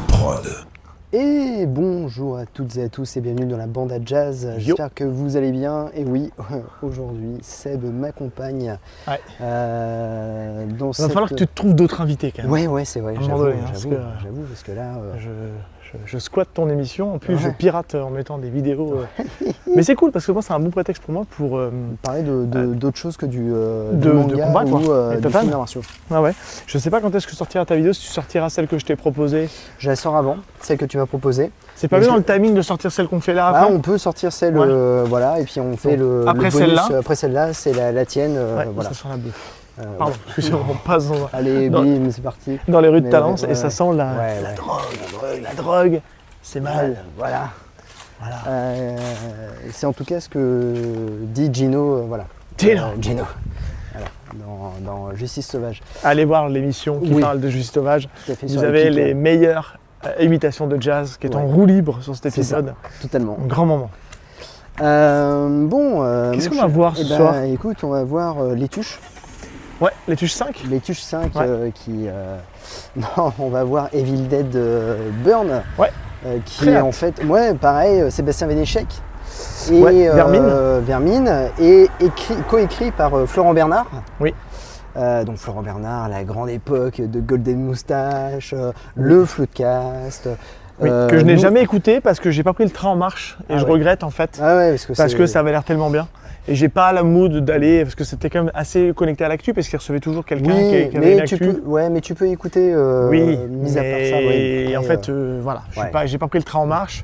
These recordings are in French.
Prod. Et bonjour à toutes et à tous et bienvenue dans la bande à jazz. J'espère que vous allez bien. Et oui, aujourd'hui, Seb m'accompagne. Ouais. Dans Il va falloir que tu te trouves d'autres invités quand même. Ouais, c'est vrai. J'avoue, parce que là, je squatte ton émission, en plus Ouais. je pirate en mettant des vidéos. Mais c'est cool parce que moi c'est un bon prétexte pour moi pour parler d'autre chose que du de manga combat, ou quoi. des Total. films d'arts martiaux. Ah ouais. Je sais pas quand est-ce que sortira ta vidéo, si tu sortiras celle que je t'ai proposée. Je la sors avant, celle que tu m'as proposée. C'est pas Mais mieux je- dans le timing de sortir celle qu'on fait là Ah, après. on peut sortir celle, Ouais. voilà, et puis on fait le Après bonus. celle-là. Après celle-là, c'est la tienne, Ouais, voilà. ça sent la bouffe. Voilà. Pardon, excusez-moi, on passe Allez, Dans- bim, c'est parti. dans les rues de Mais Talence ouais, et ça ouais. sent la Ouais. drogue. C'est mal. Voilà. Voilà. C'est en tout cas ce que dit Gino, voilà. Gino. Gino. Voilà, dans Justice Sauvage. Allez voir l'émission qui Oui. parle de Justice Sauvage. Tout à fait, Vous sur avez Epic, les meilleures imitations de jazz qui est en Ouais. roue libre sur cet C'est ça. épisode. Totalement. Un grand moment. Qu'est-ce qu'on va voir ce soir Écoute, on va voir les tuches. Ouais, les tuches 5. Les tuches 5 Ouais. Non, on va voir Evil Dead Burn. Ouais. Qui Très est hâte. en fait, ouais, pareil, Sébastien Vénéchek. Et Ouais, Vermine. Vermine, et coécrit par Florent Bernard. Oui. Donc Florent Bernard, la grande époque de Golden Moustache, le Floodcast. Oui, que je n'ai nous- jamais écouté parce que j'ai pas pris le train en marche et Ah je ouais. regrette en fait Ah ouais, parce que ça avait l'air tellement bien et j'ai pas la mood d'aller parce que c'était quand même assez connecté à l'actu parce qu'il recevait toujours quelqu'un Oui, qui avait une mais tu actu. peux, ouais, mais tu peux écouter. Oui, mis à part mais ça, ouais. en Après, fait voilà, ouais. j'ai pas pris le train en marche.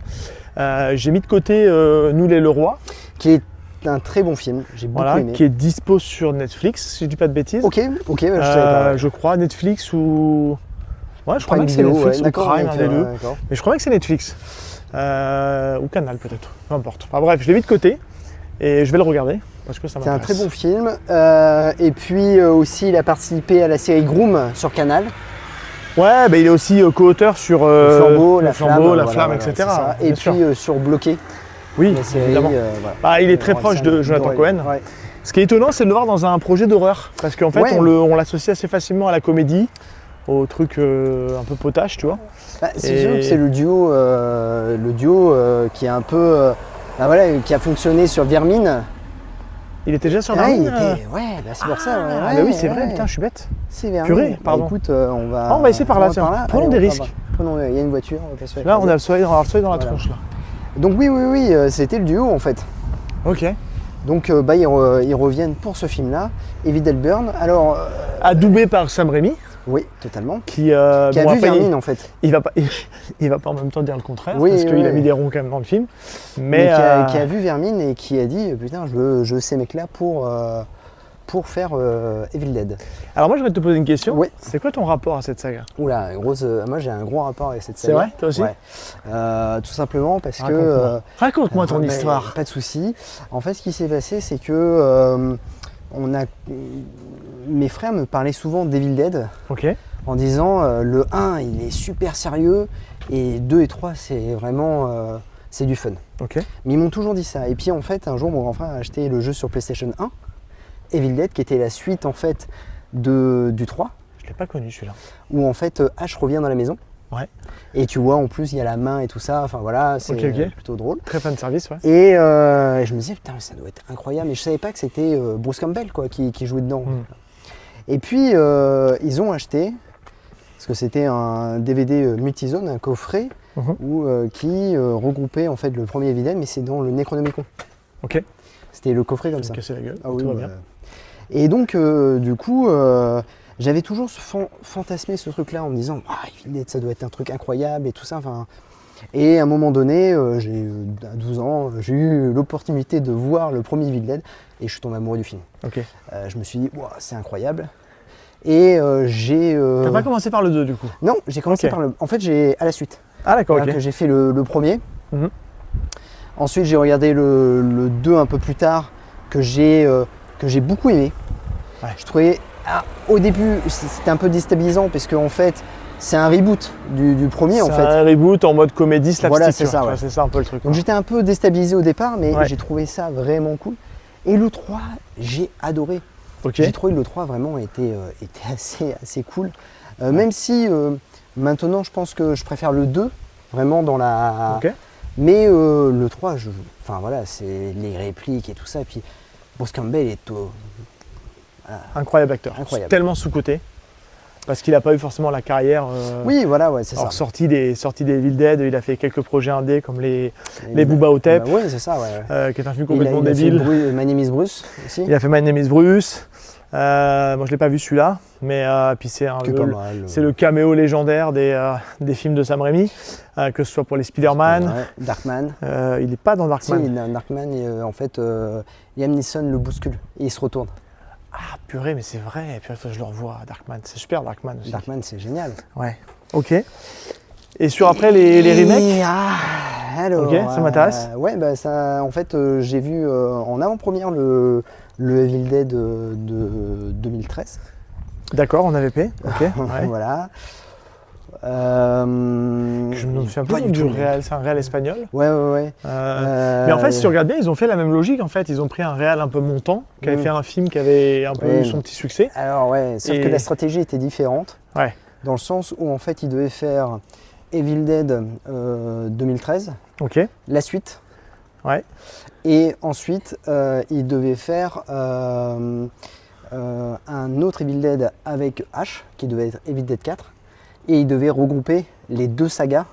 J'ai mis de côté Nous les Leroy, qui est un très bon film. J'ai beaucoup voilà, aimé. qui est dispo sur Netflix, si je dis pas de bêtises. Ok, bah, je savais pas. Ouais. Je crois Netflix ou ouais, je crois Prime bien que c'est Video, Netflix ouais, ou d'accord, Prime, donc, un des deux. d'accord. Mais je crois bien que c'est Netflix. Ou Canal peut-être, peu importe. Enfin bref, je l'ai mis de côté et je vais le regarder parce que ça C'est un m'intéresse. très bon film. Et puis aussi, il a participé à la série Groom sur Canal. Ouais, bah, il est aussi co-auteur sur Le Flambeau, Le la Flambeau, Flamme, la voilà, Flamme, voilà, etc. c'est ça. bien Et sûr. puis sur Bloqué, Oui, la série. évidemment. Voilà. Bah, il est très proche ça, de Jonathan ouais, Cohen. ouais. Ce qui est étonnant, c'est de le voir dans un projet d'horreur. Parce qu'en fait, Ouais. on l'associe assez facilement à la comédie, au truc un peu potache, tu vois. Bah, c'est Et- sûr que c'est le duo qui est un peu, bah, voilà, qui a fonctionné sur Vermine. Il était déjà sur Ah, il Darwin, était, ouais, bah, c'est pour ça. Ouais, Ah, ouais, bah oui, c'est vrai, ouais. putain, je suis bête. C'est Vermine. Purée, Bah, pardon. écoute, on va essayer par là, tiens. Prenons Allez, des on va risques. voir. Il y a une voiture, on va pas se faire Là, on écraser. a le soleil, dans la Voilà. tronche, là. Donc oui, c'était le duo en fait. Ok. Donc ils reviennent pour ce film-là, Evil Dead Burn. Alors, Adoubé par Sam Raimi, oui, totalement. qui, Qui a bon, vu après, Vermine en fait. il va pas, il va pas en même temps dire le contraire, Oui, parce oui, qu'il a oui. mis des ronds quand même dans le film. Mais Mais, qui a vu Vermine et qui a dit putain, je veux ces mecs-là pour faire Evil Dead. alors moi, je voudrais te poser une question. Oui. C'est quoi ton rapport à cette saga? Oula, moi j'ai un gros rapport avec cette C'est série. vrai, toi aussi? Ouais. Tout simplement parce que. Raconte-moi. Raconte-moi ton mais histoire. Pas de souci. En fait, ce qui s'est passé, c'est que mes frères me parlaient souvent d'Evil Dead. Ok. En disant le 1 il est super sérieux et 2 et 3 c'est vraiment c'est du fun. Ok. Mais ils m'ont toujours dit ça. Et puis en fait un jour mon grand frère a acheté le jeu sur PlayStation 1, Evil Dead, qui était la suite en fait du 3, Je l'ai pas connu celui-là. où en fait Ash revient dans la maison. Ouais. Et tu vois en plus il y a la main et tout ça, enfin voilà, c'est Ok. plutôt drôle. Très fan service, ouais. Et je me disais putain mais ça doit être incroyable, mais je savais pas que c'était Bruce Campbell quoi, qui jouait dedans. Mm. Et puis ils ont acheté, parce que c'était un DVD multizone, un coffret, Mhm. qui regroupait en fait le premier Evil Dead, mais c'est dans le Necronomicon. Ok. C'était le coffret Je comme vais ça. me casser la gueule. Ah oui, Tout va bah, bien. Et donc du coup, j'avais toujours fantasmé ce truc-là en me disant ah, Evil Dead, ça doit être un truc incroyable et tout ça. Enfin, et à un moment donné, à 12 ans, j'ai eu l'opportunité de voir le premier Evil Dead et je suis tombé amoureux du film. Ok. Je me suis dit wow, c'est incroyable. Et j'ai. T'as pas commencé par le 2 du coup? Non, j'ai commencé Ok. par le. En fait, j'ai à la suite. Ah d'accord, C'est-à-dire ok. que j'ai fait le premier. Mhm. Ensuite, j'ai regardé le 2 un peu plus tard, que j'ai beaucoup aimé. Ouais. Je trouvais, au début, c'était un peu déstabilisant parce qu'en fait, c'est un reboot du premier en C'est fait. un reboot en mode comédie slapstick. Voilà, c'est tu vois. ça, ouais. C'est ça un peu le truc. Donc j'étais un peu déstabilisé au départ, mais Ouais. j'ai trouvé ça vraiment cool. Et le 3, j'ai adoré. Ok. J'ai trouvé que le 3 vraiment était assez cool. Même si Maintenant, je pense que je préfère le 2, vraiment dans la. Ok. Mais le 3, enfin voilà, c'est les répliques et tout ça. Et puis Bruce Campbell est Incroyable acteur. Incroyable. Tellement sous-coté. Parce qu'il n'a pas eu forcément la carrière. Oui, voilà, ouais, c'est ça. Alors, sorti des Evil Dead, il a fait quelques projets indés comme les Booba Hotep, Oui, c'est ça, ouais. qui est un film complètement il a débile. fait My Name is Bruce aussi. Il a fait My Name is Bruce. Moi, je ne l'ai pas vu celui-là, mais puis c'est pas mal. le caméo légendaire des films de Sam Raimi, que ce soit pour les Spider-Man. Ouais, Darkman. Il n'est pas dans Darkman. Si, Darkman, et, en fait, Liam Neeson le bouscule et il se retourne. Ah purée, mais c'est vrai, purée, faut que je le revois, Darkman. C'est super Darkman aussi. Darkman, c'est génial. Ouais, ok. Et sur après les remakes alors, ok, ça m'intéresse. Ouais, bah ça, en fait, j'ai vu en avant-première le Evil Dead de 2013. D'accord, en AVP, ok. Ouais. Voilà. Je me souviens pas plus du du tout. réel, c'est un réel espagnol. Ouais. Mais en fait, si tu regardes bien, ils ont fait la même logique. En fait, ils ont pris un réel un peu montant, qui avait fait un film qui avait un peu eu son petit succès. Alors ouais, sauf que la stratégie était différente. Ouais. Dans le sens où en fait, ils devaient faire Evil Dead 2013, Ok. la suite. Ouais. Et ensuite, ils devaient faire un autre Evil Dead avec Ash, qui devait être Evil Dead 4. Et ils devaient regrouper les deux sagas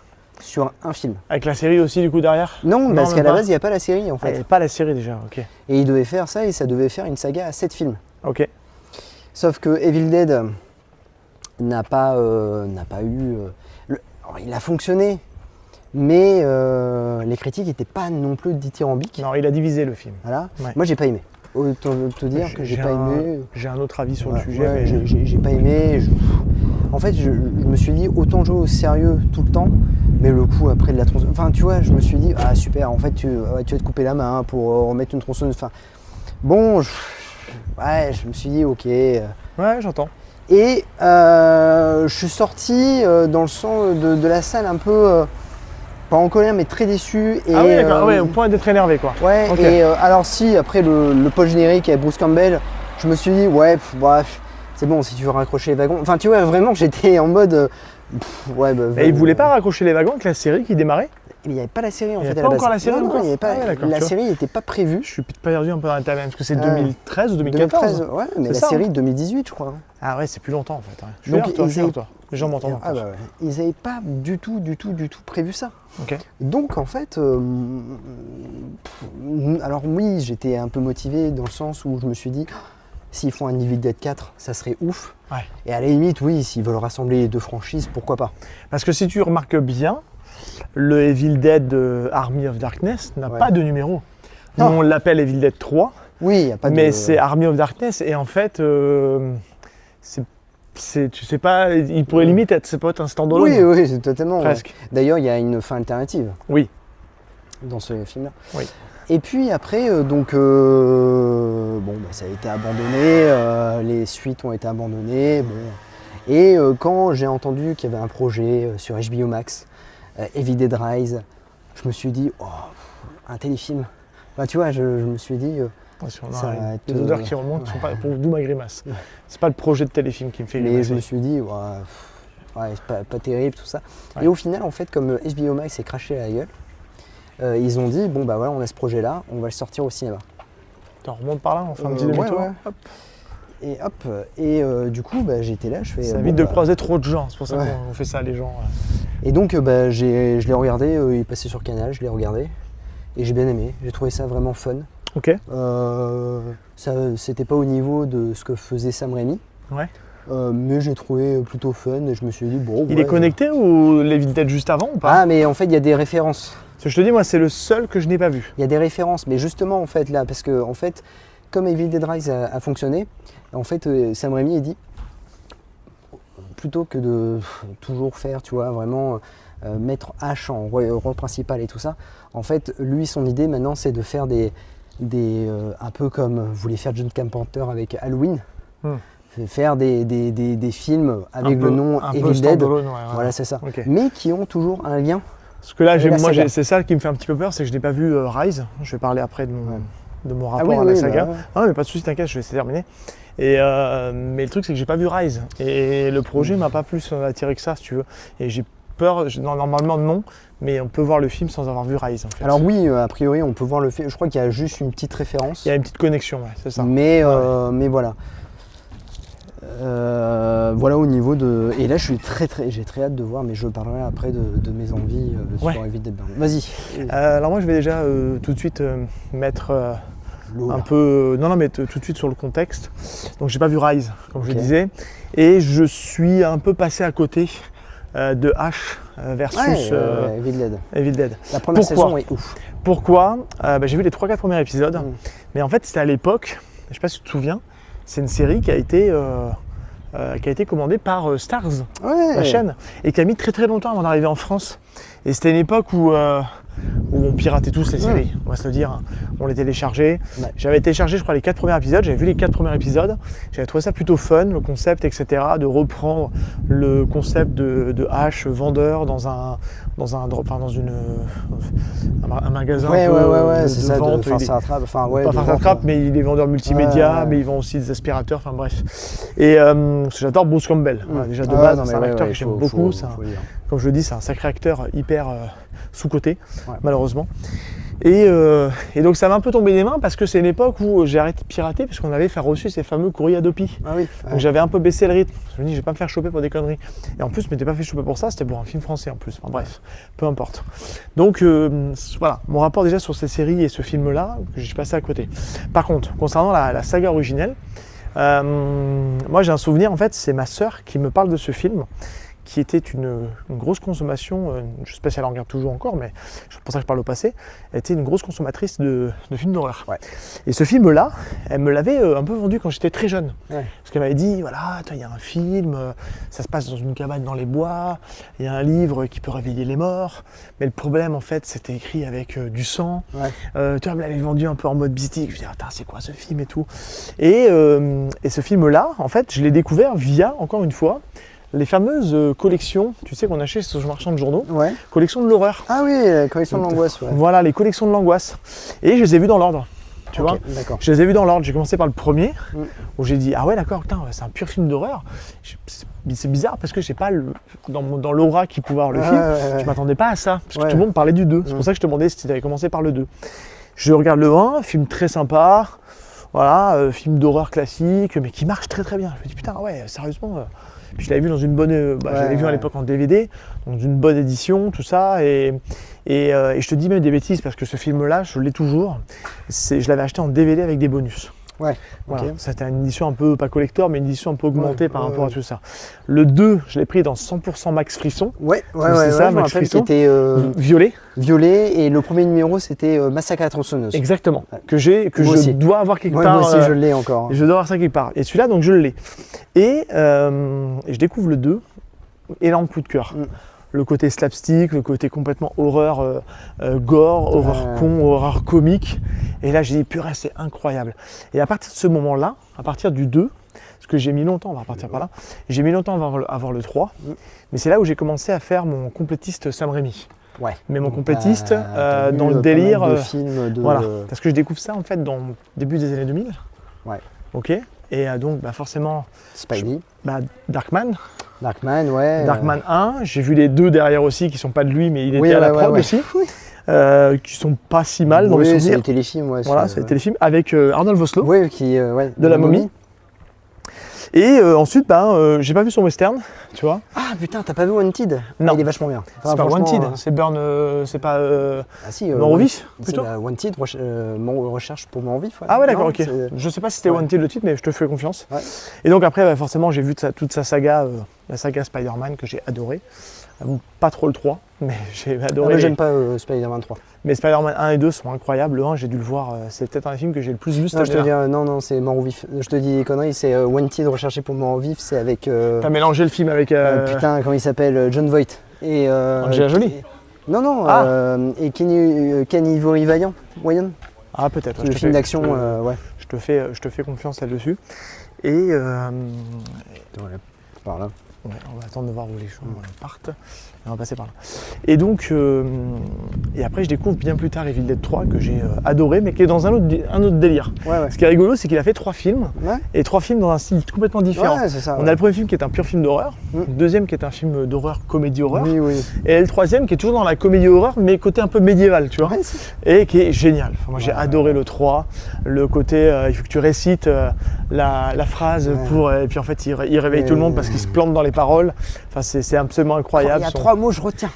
sur un film. Avec la série aussi, du coup, derrière. Non, parce même qu'à la pas. base, il n'y a pas la série en Ah, il n'y fait. avait pas la série déjà, ok. Et ils devaient faire ça et ça devait faire une saga à 7 films. Ok. Sauf que Evil Dead n'a pas eu. Alors, il a fonctionné, mais les critiques n'étaient pas non plus dithyrambiques. Non, il a divisé le film. Voilà. Ouais. Moi, j'ai pas aimé. Autant te dire que j'ai pas aimé. J'ai un autre avis sur Voilà. le sujet. Ouais, mais... j'ai pas aimé. En fait, je me suis dit autant jouer au sérieux tout le temps, mais le coup après de la tronçonneuse. Enfin, tu vois, je me suis dit, ah super, en fait, tu vas te couper la main pour remettre une tronçonneuse. Enfin, bon, je me suis dit, ok. Ouais, j'entends. Et je suis sorti dans le sens de la salle un peu, pas en colère, mais très déçu. Et, Ah oui, d'accord, ouais, au point d'être énervé, quoi. Ouais, Ok. et alors si, après le post-générique avec Bruce Campbell, je me suis dit, ouais, bref, c'est bon, si tu veux raccrocher les wagons. Enfin, tu vois, vraiment, j'étais en mode, ouais. Et il voulait pas raccrocher les wagons avec la série qui démarrait. Il n'y avait pas la série en Il y fait. avait à pas la base. encore la série Non, encore il y avait pas, Ah ouais, d'accord, la tu vois. série n'était pas prévue. Je suis perdu un peu dans la timeline, parce que c'est Ouais. 2013 ou 2014 2013, ouais, mais C'est la ça, série hein. 2018, je crois. Ah ouais, c'est plus longtemps en fait. Ouais. Je suis Donc, fier de toi, ils je suis fier de avaient- toi. Les gens m'entendent Ah encore. bah ouais. Ils n'avaient pas du tout prévu ça. Ok. Donc en fait, alors oui, j'étais un peu motivé dans le sens où je me suis dit, s'ils font un Evil Dead 4, ça serait ouf. Ouais. Et à la limite, oui, s'ils veulent rassembler les deux franchises, pourquoi pas. Parce que si tu remarques bien, le Evil Dead Army of Darkness n'a Ouais. pas de numéro. Nous, Non. on l'appelle Evil Dead 3, Oui, il n'y a pas mais de... c'est Army of Darkness et en fait, tu sais pas, il pourrait limite être, c'est pas un standalone. Oui, c'est totalement... Presque. D'ailleurs, il y a une fin alternative Oui. dans ce film-là. Oui. Et puis après, bon, ça a été abandonné, les suites ont été abandonnées. Bon. Et quand j'ai entendu qu'il y avait un projet sur HBO Max, Evil Dead Rise, je me suis dit, oh, un téléfilm. Enfin, tu vois, je me suis dit, Attention, ça non, va les être, odeurs qui remontent sont pas d'où ma grimace. C'est pas le projet de téléfilm qui me fait mais grimacer. je me suis dit, ouais, c'est pas terrible, tout ça. Ouais. Et au final, en fait, comme HBO Max s'est craché à la gueule, ils ont dit, bon, bah voilà, on a ce projet-là, on va le sortir au cinéma. Attends, on remonte par là, on fait un petit Ouais, demi-tour. ouais. Hop. Et hop, du coup, bah, j'étais là, je fais. Ça bon, évite de bah, croiser trop de gens, c'est pour ça Ouais. qu'on fait ça, les gens. Et donc, je l'ai regardé, il est passé sur Canal, je l'ai regardé, et j'ai bien aimé. J'ai trouvé ça vraiment fun. Ok. C'était pas au niveau de ce que faisait Sam Raimi, Ouais. mais j'ai trouvé plutôt fun, et je me suis dit, bon. Il ouais, est connecté ou les Evil Dead juste avant ou pas Ah, mais en fait, il y a des références. Parce que je te dis, moi, c'est le seul que je n'ai pas vu. Il y a des références, mais justement, en fait, là, parce que, en fait, comme Evil Dead Rise a fonctionné, en fait, Sam Raimi a dit, plutôt que de toujours faire, tu vois, vraiment mettre Ash en rôle principal et tout ça, en fait, lui, son idée maintenant, c'est de faire un peu comme voulait faire John Carpenter avec Halloween, faire des films avec le nom Evil Dead, voilà, c'est ça, Ok. mais qui ont toujours un lien. Parce que là, la saga. c'est ça qui me fait un petit peu peur, c'est que je n'ai pas vu Rise. Je vais parler après de mon rapport oui, à la oui, saga. bah ouais. Ah, mais pas de soucis, t'inquiète, je vais essayer de terminer. Mais le truc, c'est que j'ai pas vu Rise. Et le projet m'a pas plus attiré que ça, si tu veux. Et j'ai peur, normalement non, mais on peut voir le film sans avoir vu Rise. En fait. Alors oui, a priori, on peut voir le film. Je crois qu'il y a juste une petite référence. Il y a une petite connexion, ouais, c'est ça. Mais voilà. Voilà au niveau de. Et là, j'ai très hâte de voir, mais je parlerai après de mes envies sur Evil Dead Burn. Vas-y. Alors moi, je vais déjà tout de suite mettre un peu. Non, mais tout de suite sur le contexte. Donc, j'ai pas vu Rise, comme je disais, et je suis un peu passé à côté de Ash versus Evil Dead. La première saison est ouf. Pourquoi j'ai vu les 3-4 premiers épisodes, mais en fait, c'était à l'époque. Je sais pas si tu te souviens. C'est une série qui a été commandée par Stars, la chaîne, et qui a mis très très longtemps avant d'arriver en France. Et c'était une époque où on piratait tous les séries, on va se le dire. On les téléchargeait. Ouais. J'avais téléchargé, je crois, les 4 premiers épisodes. J'avais vu les 4 premiers épisodes. J'avais trouvé ça plutôt fun, le concept, etc. De reprendre le concept de Ash, vendeur, dans un magasin de vente. Farce attrape. Pas Farce attrape, mais il est vendeur multimédia, mais il vend aussi des aspirateurs, enfin bref. Et j'adore Bruce Campbell. Déjà de base, c'est un acteur que j'aime beaucoup. Comme je le dis, c'est un sacré acteur hyper sous-coté, malheureusement. Et donc ça m'a un peu tombé des mains parce que c'est une époque où j'ai arrêté de pirater parce qu'on avait fait reçu ces fameux courriers Adopi. Donc j'avais un peu baissé le rythme. Je me dis, je vais pas me faire choper pour des conneries. Et en plus, je m'étais pas fait choper pour ça, c'était pour un film français en plus. Enfin bref, peu importe. Donc voilà, mon rapport déjà sur ces séries et ce film-là, que j'ai passé à côté. Par contre, concernant la saga originelle, moi j'ai un souvenir, en fait, c'est ma sœur qui me parle de ce film, qui était une grosse consommation, je ne sais pas si elle en regarde toujours encore, mais c'est pour ça que je parle au passé, elle était une grosse consommatrice de films d'horreur. Ouais. Et ce film-là, elle me l'avait un peu vendu quand j'étais très jeune. Ouais. Parce qu'elle m'avait dit, voilà, il y a un film, ça se passe dans une cabane dans les bois, il y a un livre qui peut réveiller les morts, mais le problème, en fait, c'était écrit avec du sang. Ouais. Elle me l'avait vendu un peu en mode mystique, je me disais, attends, c'est quoi ce film et tout. Et ce film-là, en fait, je l'ai découvert via, encore une fois, les fameuses collections, tu sais, qu'on achète sur le marchand de journaux, collections de l'horreur. Ah oui, la collection de l'angoisse. Ouais. Voilà, les collections de l'angoisse. Et je les ai vues dans l'ordre, tu vois. Je les ai vues dans l'ordre. J'ai commencé par le premier, où j'ai dit, ah ouais, d'accord, c'est un pur film d'horreur. C'est bizarre parce que j'ai pas dans l'aura qui pouvait avoir le film, je m'attendais pas à ça, parce que tout le monde parlait du 2. C'est pour ça que je te demandais si tu avais commencé par le 2. Je regarde le 1, film très sympa, voilà, film d'horreur classique, mais qui marche très très bien. Je me dis, putain, ouais, sérieusement. Puis je l'avais vu dans une bonne, j'avais vu à l'époque en DVD, dans une bonne édition, tout ça, et je te dis même des bêtises parce que ce film-là, je l'ai toujours. Je l'avais acheté en DVD avec des bonus. Ouais. Voilà. C'était une édition un peu, pas collector, mais une édition un peu augmentée par rapport à tout ça. Le 2, je l'ai pris dans 100% Max Frisson. C'est ça, Max Frisson. Qui était violet. Violet, et le premier numéro, c'était Massacre à la tronçonneuse. Exactement. Que je dois avoir quelque part. Moi aussi, je l'ai encore. Je dois avoir ça quelque part. Et celui-là, donc je l'ai. Et je découvre le 2, énorme coup de cœur. Le côté slapstick, le côté complètement horreur gore, horreur con, horreur comique. Et là, j'ai dit, purée, c'est incroyable. Et à partir de ce moment-là, à partir du 2, parce que j'ai mis longtemps, on va repartir par là, j'ai mis longtemps à voir le 3, mais c'est là où j'ai commencé à faire mon complétiste Sam Raimi. Ouais. Mais mon complétiste, dans le délire. Voilà. Parce que je découvre ça, en fait, dans le début des années 2000. Ouais. Ok. Et donc, forcément. Spidey. Darkman. Ouais. Darkman 1, j'ai vu les 2 derrière aussi qui sont pas de lui, mais il était à la prod aussi, qui sont pas si mal dans les souvenirs. C'est les téléfilms, voilà, c'est les téléfilms avec Arnold Vosloo, de la momie. Et ensuite, j'ai pas vu son western, tu vois. Ah putain, t'as pas vu Wanted? Non. Il est vachement bien. C'est pas Wanted, c'est Burn, c'est pas Mort au vif plutôt. Wanted, recherche pour Mort au vif. Ah ouais, d'accord, ok. Je sais pas si c'était Wanted le titre, mais je te fais confiance. Ouais. Et donc après, forcément, j'ai vu toute sa saga, la saga Spider-Man que j'ai adoré. Pas trop le 3, mais j'ai adoré. J'aime pas Spider-Man 3. Mais Spider-Man 1 et 2 sont incroyables. Le 1, j'ai dû le voir, c'est peut-être un des films que j'ai le plus vu cette année. Non, c'est Mort au vif. Je te dis des conneries, c'est Wanted, recherché pour Mort au vif, c'est avec. T'as mélangé le film avec. Putain, comment il s'appelle, John Voight. Et. Angelina Jolie. Non, et Kenny Ivory Vaillant. Ah, peut-être. Le film d'action, ouais. Je te fais confiance là-dessus. Et. Voilà, par là. Ouais, on va attendre de voir où les gens partent. Et on va passer par là. Et donc, et après je découvre bien plus tard Evil Dead 3 que j'ai adoré, mais qui est dans un autre délire. Ce qui est rigolo, c'est qu'il a fait 3 films, et 3 films dans un style complètement différent. On a le premier film qui est un pur film d'horreur, le deuxième qui est un film d'horreur, comédie-horreur, et le troisième qui est toujours dans la comédie-horreur, mais côté un peu médiéval, tu vois, et qui est génial. Enfin, moi j'ai adoré le 3, le côté, il faut que tu récites la phrase pour, et puis en fait il réveille tout le monde parce qu'il se plante dans les paroles. Enfin, c'est absolument incroyable. Il y a 3 mots, je retiens.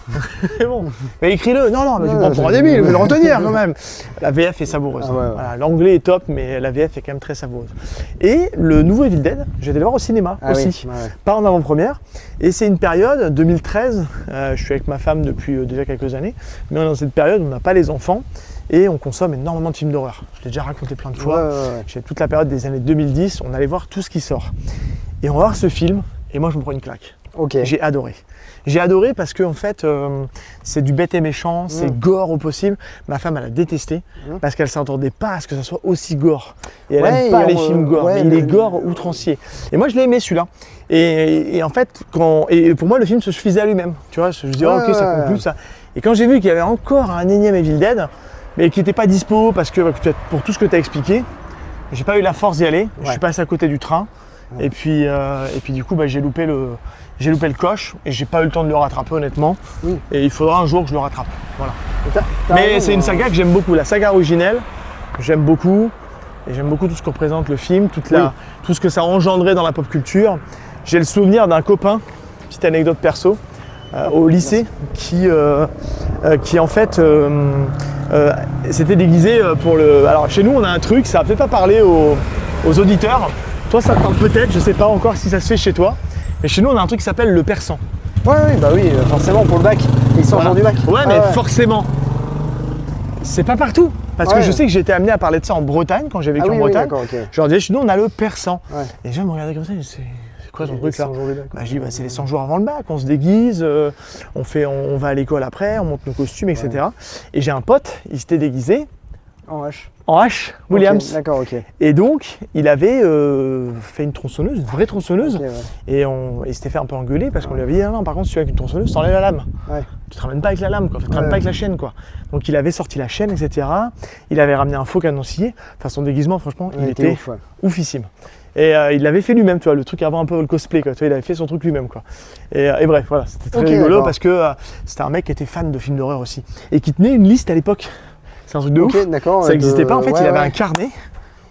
C'est bon. Mais écris-le. Non, mais tu prends pour un débile, je vais le retenir quand même. La VF est savoureuse. Voilà, l'anglais est top, mais la VF est quand même très savoureuse. Et le nouveau Evil Dead, j'ai été le voir au cinéma aussi. Pas en avant-première. Et c'est une période, 2013, je suis avec ma femme depuis déjà quelques années, mais on est dans cette période où on n'a pas les enfants et on consomme énormément de films d'horreur. Je l'ai déjà raconté plein de fois. J'ai toute la période des années 2010, on allait voir tout ce qui sort. Et on va voir ce film, et moi je me prends une claque. J'ai adoré. J'ai adoré parce que en fait, c'est du bête et méchant, c'est gore au possible. Ma femme, elle a détesté parce qu'elle ne s'attendait pas à ce que ça soit aussi gore. Et elle n'aime pas les films gore, mais il est gore outrancier. Et moi, je l'ai aimé celui-là. Et en fait, pour moi, le film se suffisait à lui-même. Tu vois, je disais, ok, ça conclut ça. Et quand j'ai vu qu'il y avait encore un énième Evil Dead, mais qui n'était pas dispo parce que pour tout ce que tu as expliqué, j'ai pas eu la force d'y aller. Je suis passé à côté du train. Et puis du coup, j'ai loupé le coche et j'ai pas eu le temps de le rattraper honnêtement. Et il faudra un jour que je le rattrape. Voilà. Mais c'est une saga que j'aime beaucoup. La saga originelle, j'aime beaucoup. Et j'aime beaucoup tout ce que représente le film, tout ce que ça a engendré dans la pop culture. J'ai le souvenir d'un copain, petite anecdote perso, au lycée, qui en fait s'était déguisé pour le... Alors chez nous, on a un truc, ça va peut-être pas parler aux auditeurs. Toi, ça te parle peut-être, je sais pas encore si ça se fait chez toi. Mais chez nous, on a un truc qui s'appelle le persan. Oui, forcément pour le bac. Ils sont du bac. Mais forcément. C'est pas partout. Parce que je sais que j'ai été amené à parler de ça en Bretagne, quand j'ai vécu en Bretagne. Je leur disais, chez nous, on a le persan. Et les gens me regardaient comme ça, c'est quoi ton truc là? Je dis, c'est les 100 jours avant le bac, on se déguise, on va à l'école après, on monte nos costumes, etc. Et j'ai un pote, il s'était déguisé. En H, Williams. D'accord, ok. Et donc, il avait fait une tronçonneuse, une vraie tronçonneuse. Et il s'était fait un peu engueuler parce qu'on lui avait dit non, par contre, si tu as avec une tronçonneuse, t'enlèves la lame. Tu te ramènes pas avec la lame, quoi. Tu te ramènes pas avec la chaîne, quoi. Donc, il avait sorti la chaîne, etc. Il avait ramené un faux canoncier. Enfin, son déguisement, franchement, il était oufissime. Et il l'avait fait lui-même, tu vois, le truc avant un peu le cosplay, quoi. Tu vois, il avait fait son truc lui-même, quoi. Et bref, voilà, c'était très rigolo parce que c'était un mec qui était fan de films d'horreur aussi et qui tenait une liste à l'époque. C'est un truc de ouf. Ça n'existait pas. En fait, il avait un carnet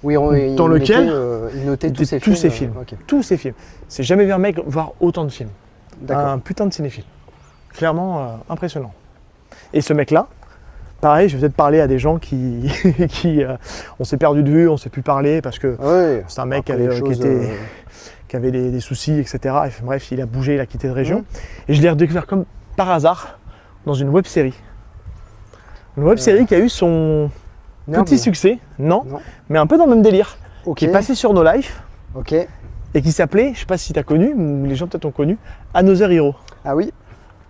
dans lequel il notait tous ses films. Tous ses films. C'est jamais vu un mec voir autant de films. Un putain de cinéphile. Clairement impressionnant. Et ce mec-là, pareil, je vais peut-être parler à des gens qui on s'est perdu de vue, on ne s'est plus parler parce que c'est un mec qui avait des soucis, etc. Et bref, il a bougé, il a quitté de région. Et je l'ai redécouvert comme par hasard dans une web-série. Une web-série qui a eu son petit succès, mais un peu dans le même délire, qui est passé sur No Life, et qui s'appelait, je ne sais pas si tu as connu, ou les gens peut-être ont connu, Another Hero. Ah oui.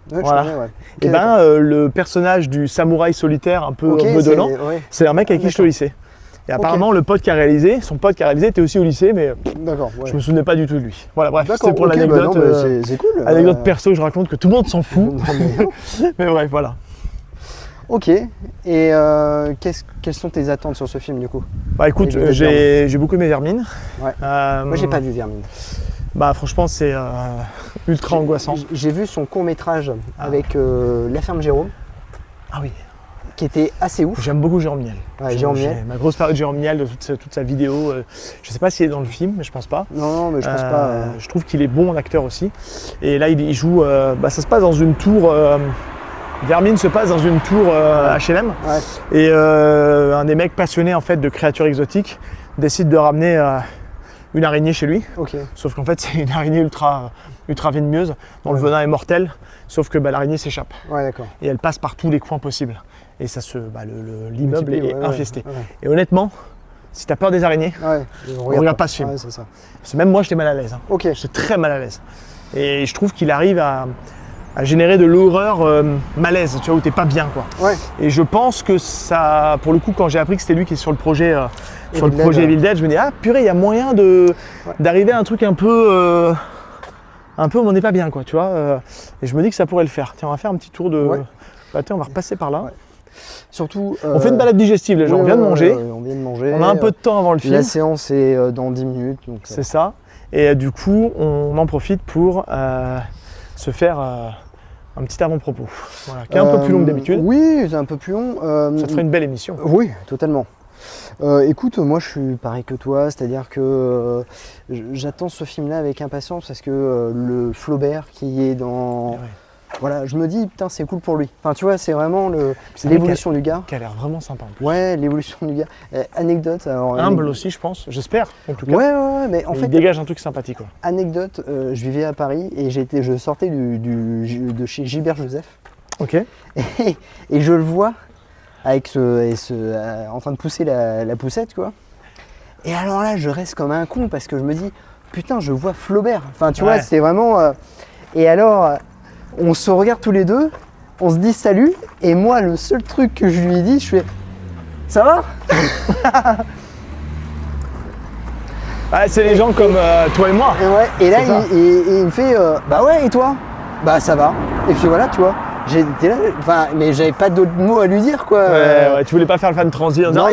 Voilà. Et le personnage du samouraï solitaire un peu bedonnant, c'est un mec avec qui je suis au lycée. Et apparemment, son pote qui a réalisé était aussi au lycée, mais je me souvenais pas du tout de lui. Voilà, bref, c'était pour l'anecdote. C'est cool. Anecdote perso que je raconte que tout le monde s'en fout. Mais bref, voilà. Ok, et quelles sont tes attentes sur ce film du coup? Bah écoute, j'ai beaucoup aimé Vermine. Moi j'ai pas vu Vermine. Bah franchement c'est ultra angoissant. J'ai vu son court métrage avec La Ferme Jérôme. Ah oui. Qui était assez ouf. J'aime beaucoup Jérôme Niel. Jérôme Niel. Ma grosse période Jérôme Niel de toute sa vidéo. Je sais pas s'il est dans le film, mais je pense pas. Non, mais je pense pas. Je trouve qu'il est bon en acteur aussi. Et là il joue, ça se passe dans une tour... Vermine se passe dans une tour H&M et un des mecs passionnés en fait de créatures exotiques décide de ramener une araignée chez lui. Sauf qu'en fait c'est une araignée ultra vénéneuse dont le venin est mortel, sauf que l'araignée s'échappe. Et elle passe par tous les coins possibles. Et ça l'immeuble est infesté. Et honnêtement, si tu as peur des araignées, regarde pas ce film. C'est même moi j'étais mal à l'aise. J'étais très mal à l'aise. Et je trouve qu'il arrive à générer de l'horreur malaise, tu vois, où t'es pas bien, quoi. Et je pense que ça, pour le coup, quand j'ai appris que c'était lui qui est sur le projet Evil Dead, je me dis, ah purée, il y a moyen d'arriver à un truc un peu un peu, on n'est pas bien, quoi, tu vois. Et je me dis que ça pourrait le faire. Tiens, on va faire un petit tour de. Ouais. Bah, tiens, on va repasser par là. Ouais. Surtout. On fait une balade digestive, les gens. On vient de manger. On vient de manger. On a un peu de temps avant le film. La séance est dans 10 minutes. C'est ça. Et du coup, on en profite pour se faire un petit avant-propos. Voilà, qui est un peu plus long que d'habitude. Oui, c'est un peu plus long. Ça te ferait une belle émission. Oui, totalement. Écoute, moi je suis pareil que toi, c'est-à-dire que j'attends ce film-là avec impatience parce que le Flaubert qui est dans... Ouais. Voilà, je me dis, putain, c'est cool pour lui. Enfin, tu vois, c'est vraiment l'évolution du gars. Qui a l'air vraiment sympa en plus. Ouais, l'évolution du gars. Anecdote. Alors, humble aussi, je pense. J'espère, en tout cas. Ouais, mais en fait. Il dégage un truc sympathique, quoi. Anecdote, je vivais à Paris et je sortais de chez Gilbert Joseph. Ok. Et je le vois avec en train de pousser la poussette, quoi. Et alors là, je reste comme un con parce que je me dis, putain, je vois Flaubert. Enfin, tu vois, c'est vraiment. Et alors, on se regarde tous les deux, on se dit salut, et moi, le seul truc que je lui ai dit, je fais, ça va? C'est les gens comme toi et moi. Et là, il me fait, bah ouais, et toi? Bah ça va. Et puis voilà, tu vois. J'étais là, enfin, mais j'avais pas d'autres mots à lui dire, quoi. Ouais, tu voulais pas faire le fan transi en disant,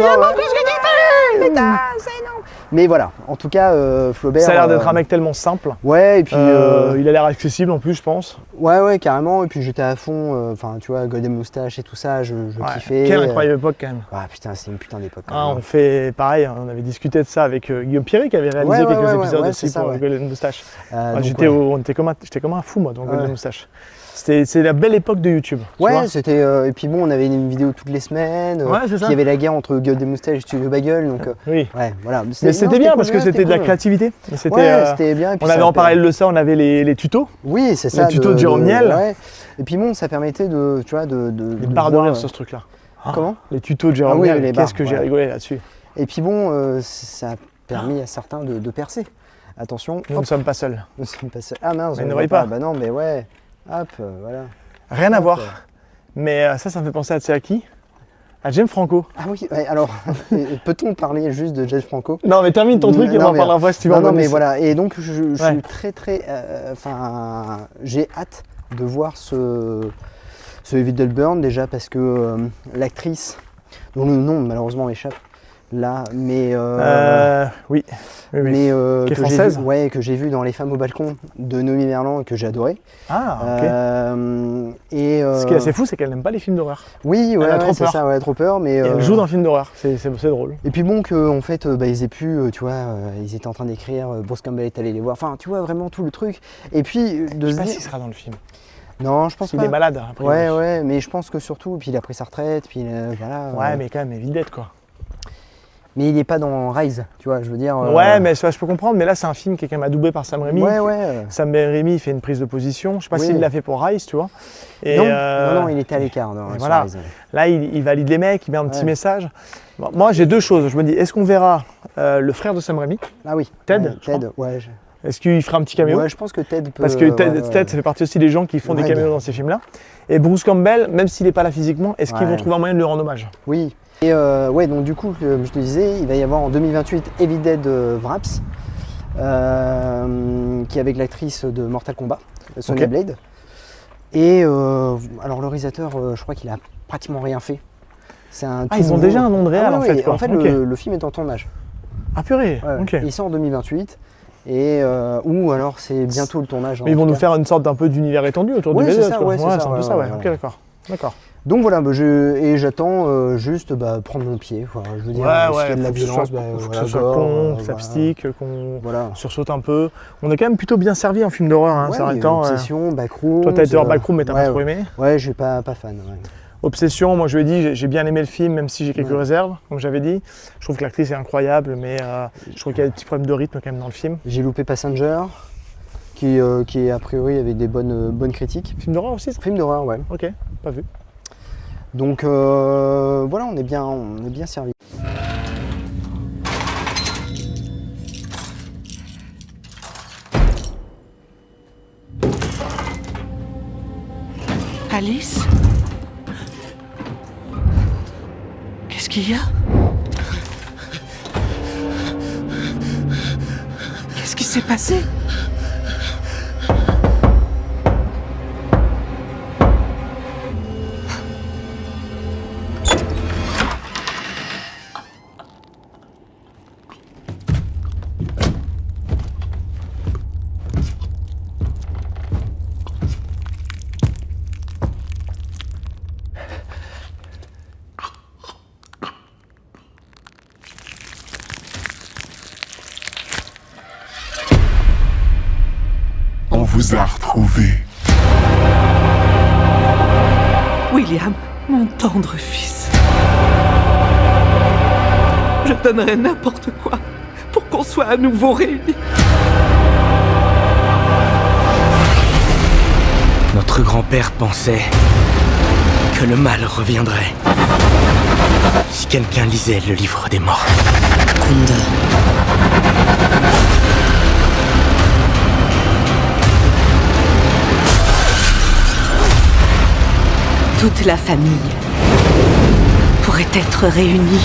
mais voilà, en tout cas, Flaubert. Ça a l'air d'être un mec tellement simple. Ouais, et puis. Il a l'air accessible en plus, je pense. Ouais, carrément. Et puis j'étais à fond, enfin, tu vois, Golden Moustache et tout ça, je kiffais. Quelle incroyable époque quand même. Ah putain, c'est une putain d'époque. On fait pareil, on avait discuté de ça avec Guillaume Pierret qui avait réalisé quelques épisodes aussi pour Golden Moustache. J'étais comme un fou, moi, dans Golden Moustache. C'est la belle époque de YouTube. Ouais, c'était. Et puis bon, on avait une vidéo toutes les semaines. Ouais, c'est ça. Il y avait la guerre entre Golden Moustache et Studio Bagel. Donc, oui. Ouais, voilà. Mais c'était bien parce que c'était de la créativité. C'était bien. On avait en parallèle de ça, on avait les tutos. Oui, c'est ça. Les tutos de Jérôme Niel. Ouais. Et puis bon, ça permettait de. Tu vois, les barres de rire sur ce truc-là. Comment? Les tutos de Jérôme Niel. Qu'est-ce que j'ai rigolé là-dessus. Et puis bon, ça a permis à certains de percer. Attention. Nous ne sommes pas seuls. Nous ne sommes pas seuls. Ah mince, mais ne voyez pas. Bah non, mais ouais. Hop, voilà. Rien à voir. Mais ça me fait penser à qui? À James Franco. Ah oui, alors, peut-on parler juste de James Franco? Non, mais termine ton truc et on en parlera après si tu veux. Non, mais voilà, et donc je suis très, j'ai hâte de voir ce Evil Burn, déjà parce que l'actrice, dont le nom malheureusement m'échappe, là, mais oui. Mais qui est française, que j'ai vu dans Les Femmes au balcon de Noémie Merlan et que j'ai adoré. Ah, ok. Ce qui est assez fou, c'est qu'elle n'aime pas les films d'horreur. Oui, c'est ça, trop peur. Mais elle joue dans le film d'horreur, c'est drôle. Et puis bon, qu'en fait, ils aient pu, tu vois, ils étaient en train d'écrire, Bruce Campbell est allé les voir, enfin, tu vois, vraiment tout le truc. Et puis, je sais pas s'il sera dans le film. Non, je pense pas. Il est malade, après. Ouais, mais je pense que surtout, puis il a pris sa retraite, puis voilà. Ouais, mais quand même, évidette, quoi. Mais il n'est pas dans Rise, tu vois, je veux dire. Ouais, mais ça, je peux comprendre, mais là, c'est un film qui est quand même adoubé par Sam Raimi. Ouais. Sam Raimi, il fait une prise de position. Je sais pas s'il l'a fait pour Rise, tu vois. Et non, il était à l'écart. Voilà. Rise. Là, il valide les mecs, il met un petit message. Bon, moi, j'ai deux choses. Je me dis, est-ce qu'on verra le frère de Sam Raimi? Ah oui. Ted. Ouais. Est-ce qu'il fera un petit caméo? Ouais, je pense que Ted peut. Parce que Ted, ça fait partie aussi des gens qui font des caméos dans ces films-là. Et Bruce Campbell, même s'il n'est pas là physiquement, est-ce qu'ils vont trouver un moyen de lui rendre hommage? Oui. Et donc du coup, comme je te disais, il va y avoir en 2028 Evil Dead Wraps, qui est avec l'actrice de Mortal Kombat, Sonya Blade. Et alors le réalisateur, je crois qu'il a pratiquement rien fait. Ils ont déjà un nom de réal en fait. En fait, le film est en tournage. Ah purée. Il sort en 2028. Et ou alors c'est bientôt le tournage. Mais ils vont nous faire une sorte d'un peu d'univers étendu autour du BD. C'est un peu ça, ouais. Ok, d'accord. Donc voilà, j'attends juste prendre mon pied. Je veux dire, s'il y a de la violence, faut que ce soit con, slapstick, qu'on sursaute un peu. On est quand même plutôt bien servi en film d'horreur ces derniers temps. Obsession, Backroom. Toi, t'as été hors Backroom, mais t'as pas trop aimé? Ouais, je suis pas fan. Obsession, moi je lui ai dit, j'ai bien aimé le film, même si j'ai quelques réserves, comme j'avais dit. Je trouve que l'actrice est incroyable, mais je trouve qu'il y a des petits problèmes de rythme quand même dans le film. J'ai loupé Passenger, qui a priori avait des bonnes critiques. Film d'horreur aussi, ça? Film d'horreur, ouais. Ok, pas vu. Donc voilà, on est bien servi. Alice? Qu'est-ce qu'il y a? Qu'est-ce qui s'est passé? nous a retrouvés. William, mon tendre fils. Je donnerais n'importe quoi pour qu'on soit à nouveau réunis. Notre grand-père pensait que le mal reviendrait si quelqu'un lisait le livre des morts. Kunda. Toute la famille pourrait être réunie.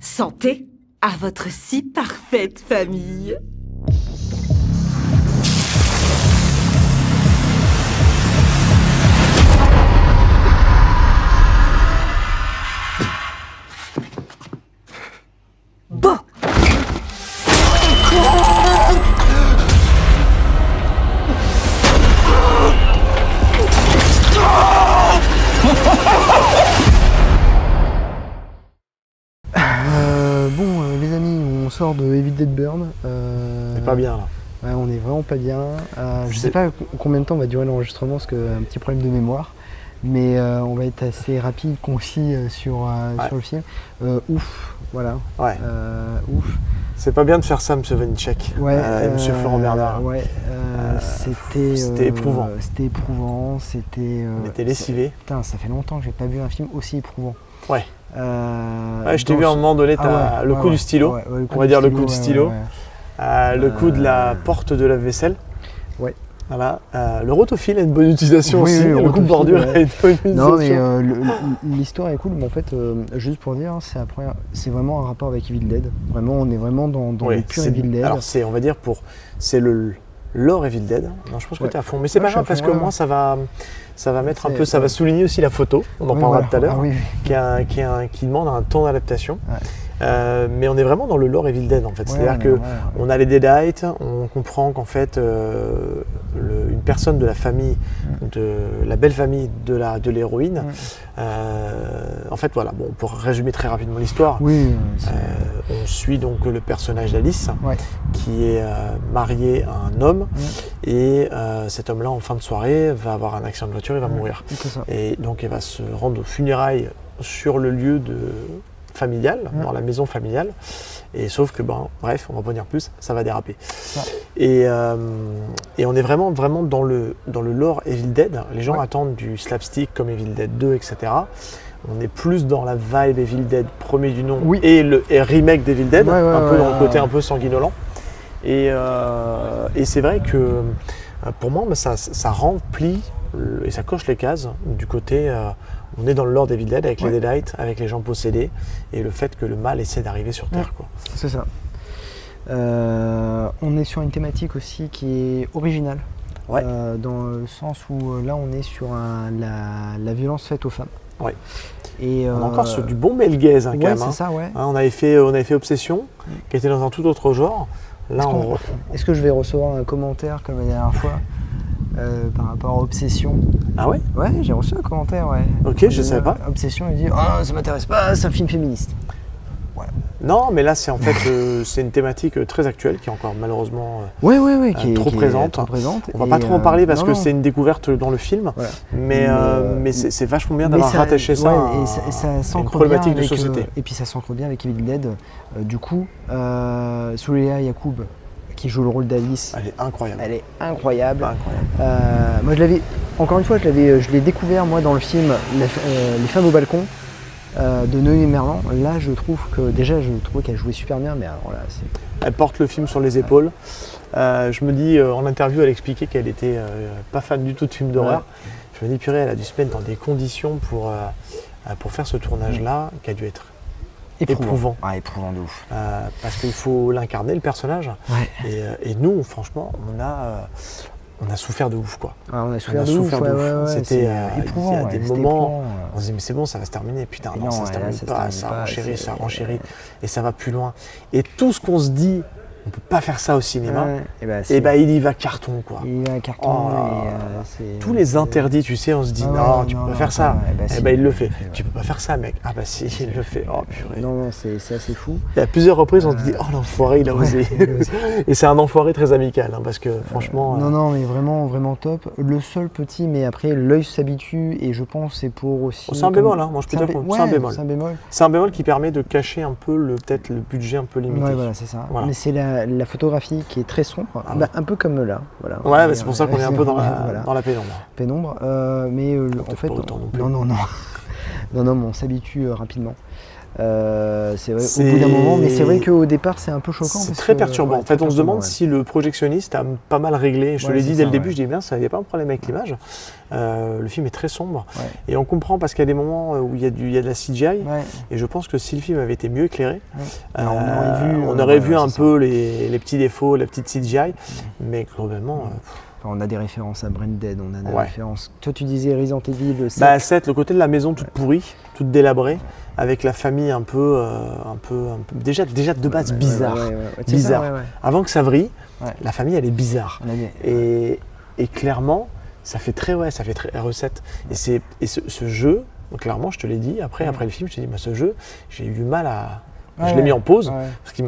Santé à votre si parfaite famille. Bon. Les amis, on sort de Evil Dead Burn. C'est pas bien là. Ouais, on est vraiment pas bien. Je sais pas combien de temps va durer l'enregistrement parce que un petit problème de mémoire. Mais on va être assez rapide, concis sur le film. Ouf, voilà. Ouais. Ouf. C'est pas bien de faire ça, monsieur Vanitschek. Ouais, monsieur Florent Bernard. Ouais, c'était éprouvant. C'était éprouvant, c'était. On était lessivés. Putain, ça fait longtemps que j'ai pas vu un film aussi éprouvant. Ouais. Je t'ai vu à un moment donné, le coup du stylo. On va dire le coup du stylo. Le coup de la porte de lave-vaisselle. Ouais. Voilà. Le rotophile a une bonne utilisation aussi. Oui, le coup de bordure a une bonne utilisation. Non, mais l'histoire est cool. Mais en fait, juste pour dire, c'est vraiment un rapport avec Evil Dead. Vraiment, on est vraiment dans le pur Evil Dead. Alors, on va dire, c'est le lore Evil Dead. Non, je pense que tu es à fond. Mais c'est pas grave parce que moi, ça va mettre un peu, ça va souligner aussi la photo. On en parlera tout à l'heure. Qui demande un temps d'adaptation. Ouais. Mais on est vraiment dans le lore Evil Dead en fait. C'est-à-dire qu'on a les Deadites, on comprend qu'en fait une personne de la famille, de la belle famille de l'héroïne, en fait voilà, bon, pour résumer très rapidement l'histoire, on suit donc le personnage d'Alice qui est marié à un homme et cet homme-là en fin de soirée va avoir un accident de voiture et va mourir. Et donc elle va se rendre aux funérailles sur le lieu familial, dans la maison familiale, et sauf que bref, on va pas dire plus, ça va déraper. Et on est vraiment dans le lore Evil Dead. Les gens attendent du slapstick comme Evil Dead 2, etc. On est plus dans la vibe Evil Dead premier du nom et remake d'Evil Dead, un peu dans le côté un peu sanguinolent. Et c'est vrai que pour moi, ça remplit et ça coche les cases du côté. On est dans le lore d'Evil Dead avec les Deadites, avec les gens possédés et le fait que le mal essaie d'arriver sur Terre. Quoi. C'est ça. On est sur une thématique aussi qui est originale, dans le sens où là on est sur la violence faite aux femmes. Ouais. Et on est encore sur du bon Mel Gaze quand même. C'est ça, on avait fait Obsession, qui était dans un tout autre genre. Là, est-ce que je vais recevoir un commentaire comme la dernière fois par rapport à Obsession? Ah ouais? Ouais, j'ai reçu un commentaire, Ok, je savais pas. Obsession, il dit « Oh, ça m'intéresse pas, c'est un film féministe. » Voilà. Non, mais là, c'est en fait c'est une thématique très actuelle qui est encore malheureusement qui est trop présente. On va pas trop en parler parce que c'est une découverte dans le film, mais c'est vachement bien d'avoir rattaché ça à une problématique de société. Et puis ça s'ancre bien avec Evil Dead. Du coup, Souleya Yacoub, qui joue le rôle d'Alice. Elle est incroyable. Moi, je l'ai découvert moi dans le film Les femmes au balcon de Noémie Merlan. Là, je trouve qu'elle jouait super bien, mais alors là, elle porte le film sur les épaules. Je me dis, en interview, elle expliquait qu'elle était pas fan du tout de films d'horreur. Je me dis, purée, elle a dû se mettre dans des conditions pour faire ce tournage-là, qui a dû être éprouvant. Éprouvant de ouf. Parce qu'il faut l'incarner, le personnage. Et nous, franchement, on a souffert de ouf, quoi. Ah, on a souffert de ouf. C'était éprouvant. Il y a des moments, on se dit mais c'est bon, ça va se terminer. Putain, non, ça se termine pas, ça renchérit, et ça va plus loin. Et tout ce qu'on se dit, on peut pas faire ça au cinéma. Et bah il y va carton, quoi. Il y va carton. Tous les interdits, tu sais, on se dit non, tu peux pas faire ça. Et bah il le fait. Tu peux pas faire ça, mec. Ah bah si, il le fait. Oh purée. Non, c'est assez fou. Et à plusieurs reprises, on se dit oh l'enfoiré, il a osé. Et c'est un enfoiré très amical, hein, parce que franchement. Non, mais vraiment top. Le seul petit, mais après l'œil s'habitue et je pense c'est pour aussi. C'est un bémol, hein. Moi je peux dire que c'est un bémol. C'est un bémol qui permet de cacher un peu peut-être le budget un peu limité. Ouais, voilà, c'est ça. Mais c'est la photographie qui est très sombre, un peu comme là. Voilà. Ouais, c'est pour ça qu'on est un peu dans la pénombre. Mais en fait, non, mais on s'habitue rapidement. C'est vrai, au bout d'un moment, mais c'est vrai qu'au départ c'est un peu choquant. C'est très perturbant. En fait, on se demande si le projectionniste a pas mal réglé. Je te l'ai dit dès le début, je dis bien, il n'y a pas un problème avec l'image. Le film est très sombre et on comprend parce qu'il y a des moments où il y a de la CGI et je pense que si le film avait été mieux éclairé, on aurait vu un peu les petits défauts, la petite CGI, mais globalement. On a des références à Branded, on a des références. Toi, tu disais Resident Evil 7. Bah 7, le côté de la maison toute pourrie, toute délabrée, avec la famille un peu déjà de base bizarre. Bizarre. Avant que ça vrille, la famille elle est bizarre. Et clairement, ça fait très recette. Et ce jeu, donc clairement, je te l'ai dit, après le film, je te dis, ce jeu, j'ai eu du mal à. Je l'ai mis en pause parce qu'il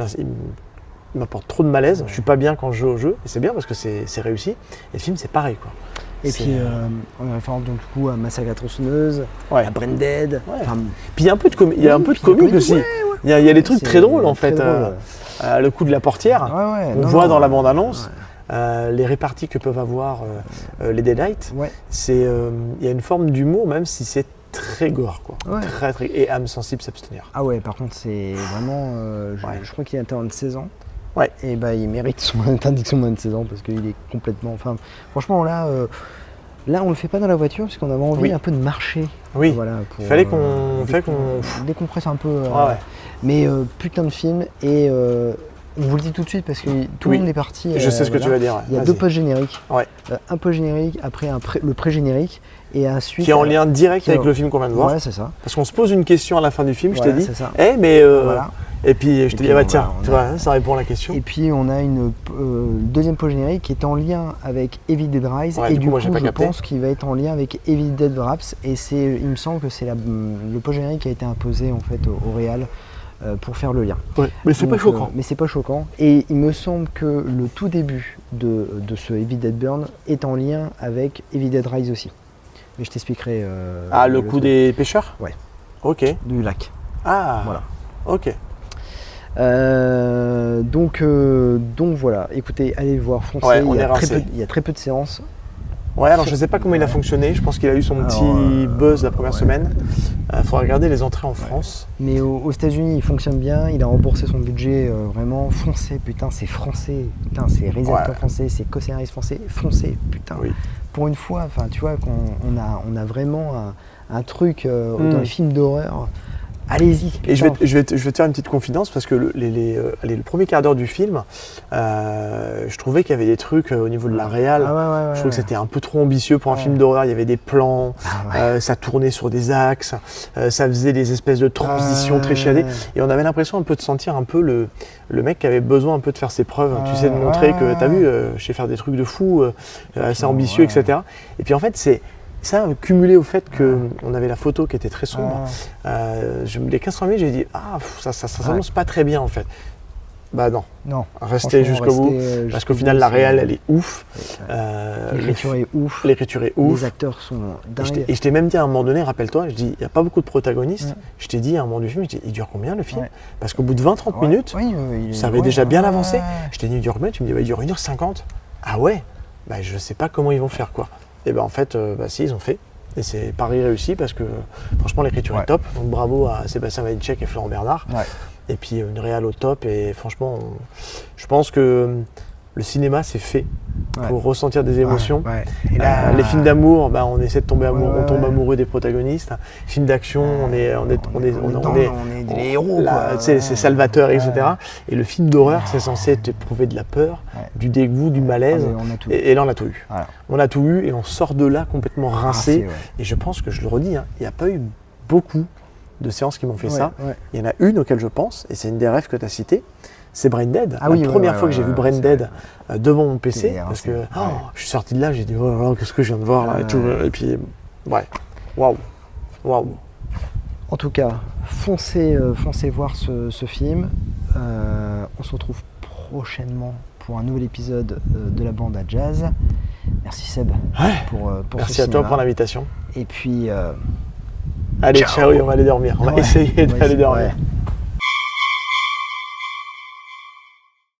m'apporte trop de malaise. Je suis pas bien quand je joue au jeu, et c'est bien parce que c'est réussi. Et le film, c'est pareil, quoi. Et puis, on est référence donc du coup à Massacre à la tronçonneuse, à Branded. Puis il y a un peu de comique aussi. Il y a des trucs très drôles en fait. Le coup de la portière, on voit dans la bande-annonce. Les réparties que peuvent avoir les Deadites, il y a une forme d'humour, même si c'est très gore, quoi. Très, et âme sensible s'abstenir. Ah ouais, par contre, c'est vraiment. Je crois qu'il est interdit de 16 ans. Et il mérite son interdiction de moins de 16 ans parce qu'il est complètement. Enfin, franchement, là, on le fait pas dans la voiture parce qu'on avait envie un peu de marcher. Oui. Voilà, il fallait qu'on décompresse un peu. Mais putain de film et. On vous le dit tout de suite parce que tout le monde est parti. Je sais ce que tu vas dire. Il y a deux post-génériques. Un post-générique, après le pré-générique. Et ensuite, qui est en lien direct avec le film qu'on vient de voir. Ouais, c'est ça. Parce qu'on se pose une question à la fin du film, je t'ai dit. Voilà. Et puis je te dis, tiens, tu vois, ça répond à la question. Et puis on a une deuxième post-générique qui est en lien avec Evil Dead Rise. Et du coup, je pense qu'il va être en lien avec Evil Dead Wraps. Et il me semble que c'est le post-générique qui a été imposé en fait au réal. Pour faire le lien. Mais c'est pas choquant. Mais c'est pas choquant. Et il me semble que le tout début de ce Evil Dead Burn est en lien avec Evil Dead Rise aussi. Mais je t'expliquerai. Le coup des pêcheurs ? Ouais. Ok. Du lac. Ah. Voilà. Ok. Donc voilà. Écoutez, allez le voir, foncez. Il y a très peu de séances. Ouais, alors je sais pas comment il a fonctionné, je pense qu'il a eu son petit buzz la première semaine. Faudra regarder les entrées en France. Mais aux États-Unis, il fonctionne bien, il a remboursé son budget, vraiment. Foncez, putain, c'est français, putain, c'est réalisateur français, c'est co-scénariste français, foncez, putain. Pour une fois, enfin, tu vois, on a vraiment un truc dans les films d'horreur. Allez-y. Et je vais te faire une petite confidence parce que le premier quart d'heure du film, je trouvais qu'il y avait des trucs au niveau de la réal. Je trouvais que c'était un peu trop ambitieux pour un film d'horreur. Il y avait des plans, ça tournait sur des axes, ça faisait des espèces de transitions très chiadées. Et on avait l'impression un peu de sentir un peu le mec qui avait besoin un peu de faire ses preuves. Tu sais, de montrer que t'as vu, je sais faire des trucs de fou, c'est ambitieux, etc. Et puis en fait, c'est ça, cumulé au fait qu'on avait la photo qui était très sombre, les 15 minutes, j'ai dit ça s'annonce pas très bien en fait. Bah non. Restez jusqu'au bout, parce qu'au final la réal elle est ouf. L'écriture est ouf. Les acteurs sont dingues. Et je t'ai même dit à un moment donné, rappelle-toi, je dis il n'y a pas beaucoup de protagonistes. Je t'ai dit à un moment du film, il dure combien le film ? Parce qu'au bout de 20-30 minutes, ça avait déjà bien avancé. Je t'ai dit il dure combien ? Tu me dis il dure 1h50. Ah ouais ? Bah je sais pas comment ils vont faire quoi. Et ben en fait, si, ils ont fait. Et c'est pari réussi parce que franchement l'écriture est top. Donc bravo à Sébastien Vanitschek et Florent Bernard. Et puis une réal au top. Et franchement, je pense que le cinéma c'est fait pour ressentir des émotions. Et là, les films d'amour, on essaie de tomber amoureux, on tombe amoureux des protagonistes. Films d'action, on est des héros. C'est salvateur, etc. Et le film d'horreur, c'est censé t'éprouver de la peur, du dégoût, du malaise. Et là, on a tout eu. Voilà. On a tout eu et on sort de là complètement rincé. Et je pense que je le redis, il n'y a pas eu beaucoup de séances qui m'ont fait ça. Il y en a une auquel je pense, et c'est une des rêves que tu as citées. C'est Brain Dead. La première fois que j'ai vu Brain Dead devant mon PC, parce que je suis sorti de là, j'ai dit oh là là, qu'est-ce que je viens de voir là et tout. Et puis waouh. En tout cas, foncez voir ce film. On se retrouve prochainement pour un nouvel épisode de la bande à jazz. Merci Seb pour merci à toi pour l'invitation. Et puis allez, ciao, et on va aller dormir. On va essayer d'aller dormir.